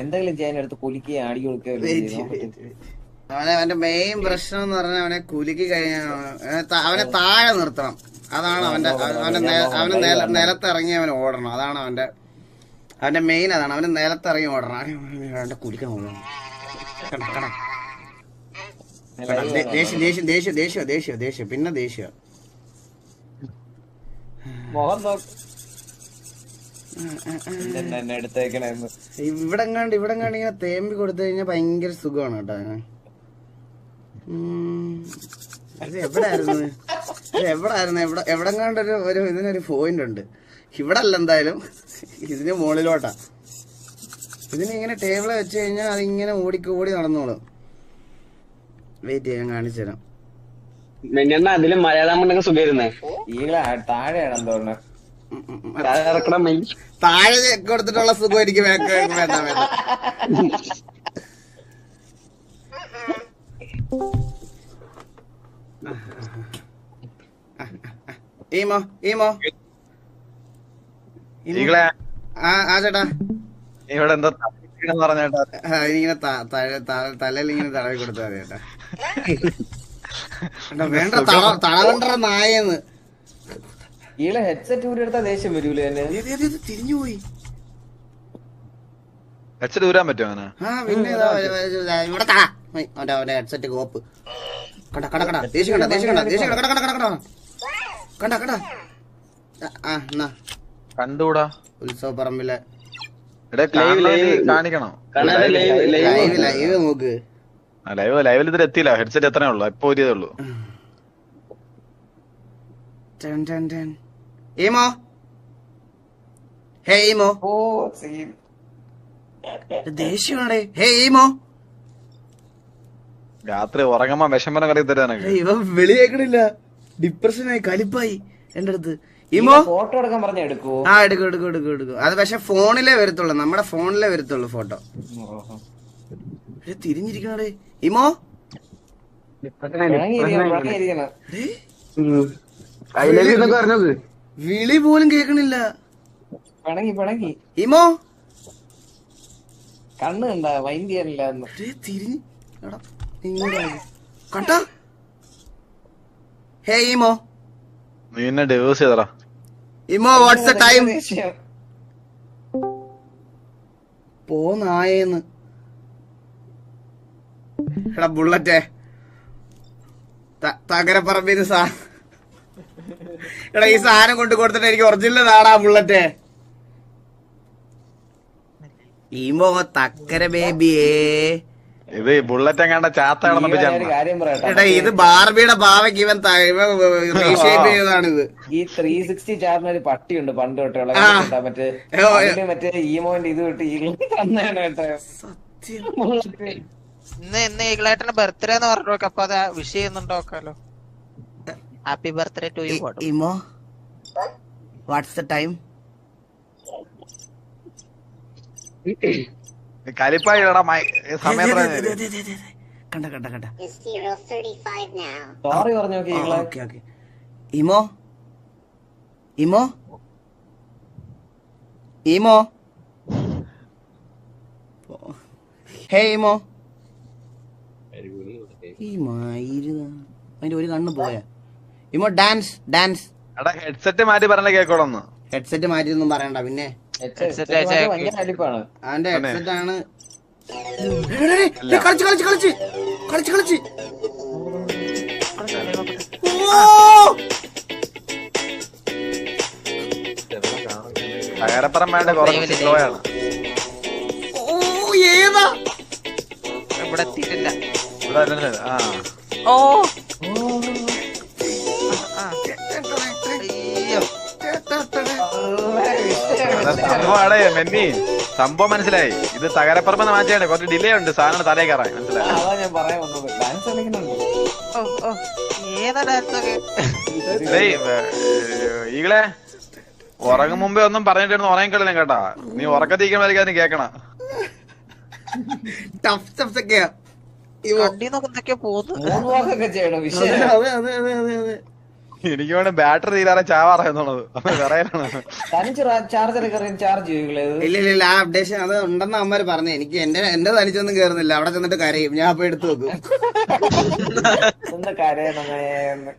എന്തെങ്കിലും ചെയ്യാൻ എടുത്ത് കുലുക്കി ആടി കൊടുക്കുകയോ. അവന്റെ മെയിൻ പ്രശ്നം എന്ന് പറഞ്ഞാൽ അവനെ കുലുക്കി കഴിഞ്ഞാൽ അവനെ താഴെ നിർത്തണം. അതാണ് അവന് നിലത്തിറങ്ങി അവൻ ഓടണം. അതാണ് അവന്റെ മെയിൻ. അതാണ് അവന് നിലത്തിറങ്ങി ഓടണം. അവന്റെ കുലുക്കാൻ ഓടണം. ദേഷ്യം പിന്നെ ദേഷ്യം. ഇവിടെങ്ങാണ്ട് ഇങ്ങനെ തേമ്പി കൊടുത്തു കഴിഞ്ഞാൽ ഭയങ്കര സുഖമാണ് കേട്ടോ. ഇത് എവിടായിരുന്നു എവിടെങ്ങാണ്ട് ഇതിനൊരു പോയിന്റ് ഉണ്ട്. ഇവിടെ അല്ല എന്തായാലും, ഇതിന് മുകളിലോട്ടാ. ഇതിനിങ്ങനെ ടേബിള് വെച്ച് കഴിഞ്ഞാൽ അതിങ്ങനെ ഓടി നടന്നോളും. വെയിറ്റ് ചെയ്യാൻ കാണിച്ചു തരാം. അതിലും മലയാളം സുഖമായിരുന്നേ. താഴെയാണെന്ന് തോന്നുന്നു. താഴെ കൊടുത്തിട്ടുള്ള സുഖം എനിക്ക് വേണ്ട. ഈമോ ആ ചേട്ടാ, ഇവിടെ എന്താ ഇങ്ങനെ തലയിൽ ഇങ്ങനെ തടവി കൊടുത്താൽ മതി ചേട്ടാ. വേണ്ട തളവണ്ട നായെന്ന്. ഹെഡ്സെറ്റ് ഊരെടുത്താ ദേഷ്യം വരൂലേ? തിരിഞ്ഞുപോയി. ഹെഡ്സെറ്റ് ഊരാൻ പറ്റുമോ അങ്ങനെ? പിന്നെ ഇവിടെ അവന്റെ ഹെഡ്സെറ്റ് കോപ്പ് കണ്ട ദേഷ്യം കണ്ടൂടാ. ഉത്സവ പറമ്പിലെ കാണിക്കണോ? ലൈവ് നോക്ക്. ലൈവിൽ ഇതിൽ എത്തിയില്ല. ഹെഡ്സെറ്റ് എത്രയേ ഉള്ളൂ? ഇപ്പൊ ഒരേ ഉള്ളൂ. ദേഷ്യമാണേ. ഹേ ഈമോ, രാത്രി ഉറങ്ങുമ്പോ വിഷമനം കറി തരാനൊക്കെ ഇവ വെളിയേക്കണില്ല. ഡിപ്രഷനായി, കലിപ്പായി എന്റെ അടുത്ത്. ഈമോ ഫോട്ടോ എടുക്കാൻ പറഞ്ഞ എടുക്കൂ. എടുക്കും. അത് പക്ഷെ ഫോണിലേ വരത്തുള്ളൂ, നമ്മുടെ ഫോണിലേ വരത്തുള്ളൂ ഫോട്ടോ. തിരിഞ്ഞിരിക്കണേ ഈമോ. വിളി പോലും കേക്കണില്ല. ഈമോ കണ്ണ് കണ്ട മൈൻഡ് ചെയ്യാനില്ല. തിരിഞ്ഞ് കണ്ട. ഹേ ഈമോ, നീ എന്നെ ഡിവോഴ്സ് ചെയ്തടാ. ഈമോ വാട്ട്സ് ദ ടൈം? പോന്നായെന്ന്. എടാ ബുള്ളറ്റേ, തകരപ്പറമ്പിന് എടാ ഈ സാധനം കൊണ്ട് കൊടുത്തിട്ട് എനിക്ക് ഒറിജിനൽ നാടാ ബുള്ളറ്റേ. ഈമോ തക്കര ബേബിയേ. ഇത് ബുള്ളറ്റ് എങ്ങാണ്ട ചാത്ത. എടാ ഇത് ബാർബിയുടെ ഭാവയ്ക്ക് ഇവൻ റീഷേപ്പ് ചെയ്തതാണിത്. ഈ 360 ചാർന്ന ഒരു പട്ടിയുണ്ട് പണ്ട് തൊട്ടുള്ള. മറ്റേ ഈമോന്റെ ഇത് തൊട്ട് ഇന്ന് ഈകളായിട്ടാണ് ബർത്ത്ഡേ എന്ന് പറഞ്ഞു. അപ്പൊ അത് വിഷ് ചെയ്യുന്നുണ്ടോ നോക്കാലോ. Happy birthday to you. ഈമോ വാട്ട്സ് ദ ടൈം? കലിപ്പായിടാ സമയത്ത്. കണ്ട സോറി പറഞ്ഞു. ഈമോ ഹേ ഈമോ. അതിന്റെ ഒരു കണ്ണ് പോയാ. ഈമോ ഡാൻസ്. ഹെഡ്സെറ്റ് മാറ്റി പറഞ്ഞ കേക്കോളന്ന്. ഹെഡ്സെറ്റ് മാറ്റിയൊന്നും പറയണ്ട. പിന്നെ അവന്റെ ഹെഡ്സെറ്റ് ആണ്. കളിച്ച് തകരപ്പുറം വേണ്ട കുറച്ച് സ്ലോ ആണ്. ഏതാ ഇവിടെ എത്തിയിട്ടില്ല. സംഭവം മെന്നി, സംഭവം മനസ്സിലായി. ഇത് തകരപ്പുറമെന്ന് മാറ്റിയാണ്. കുറച്ച് ഡിലേ ഉണ്ട് സാധനം തലേ കയറാൻ. മനസ്സിലായി? ഈകളെ ഉറങ്ങും മുമ്പേ ഒന്നും പറഞ്ഞിട്ട് ഉറങ്ങിക്കളില്ല കേട്ടാ. നീ ഉറക്കത്തിരിക്കുമ്പോഴേക്കും അതിന് കേക്കണം. എനിക്ക് വേണം ബാറ്ററി തീരാറെ ചാവാറായെന്നുള്ളത് വിറയലാണ്. തനിച്ച് ചാർജർ കയറി ചാർജ് ചെയ്യൂലേ ഇത്? ഇല്ല ആ അപ്ഡേഷൻ അത് ഉണ്ടെന്ന് അമ്മര് പറഞ്ഞു. എനിക്ക് എന്റെ തനിച്ചൊന്നും കേറുന്നില്ല. അവിടെ ചെന്നിട്ട് കരയും. ഞാൻ അപ്പൊ എടുത്തു വെക്കും. ഒന്ന് കരയണമേ.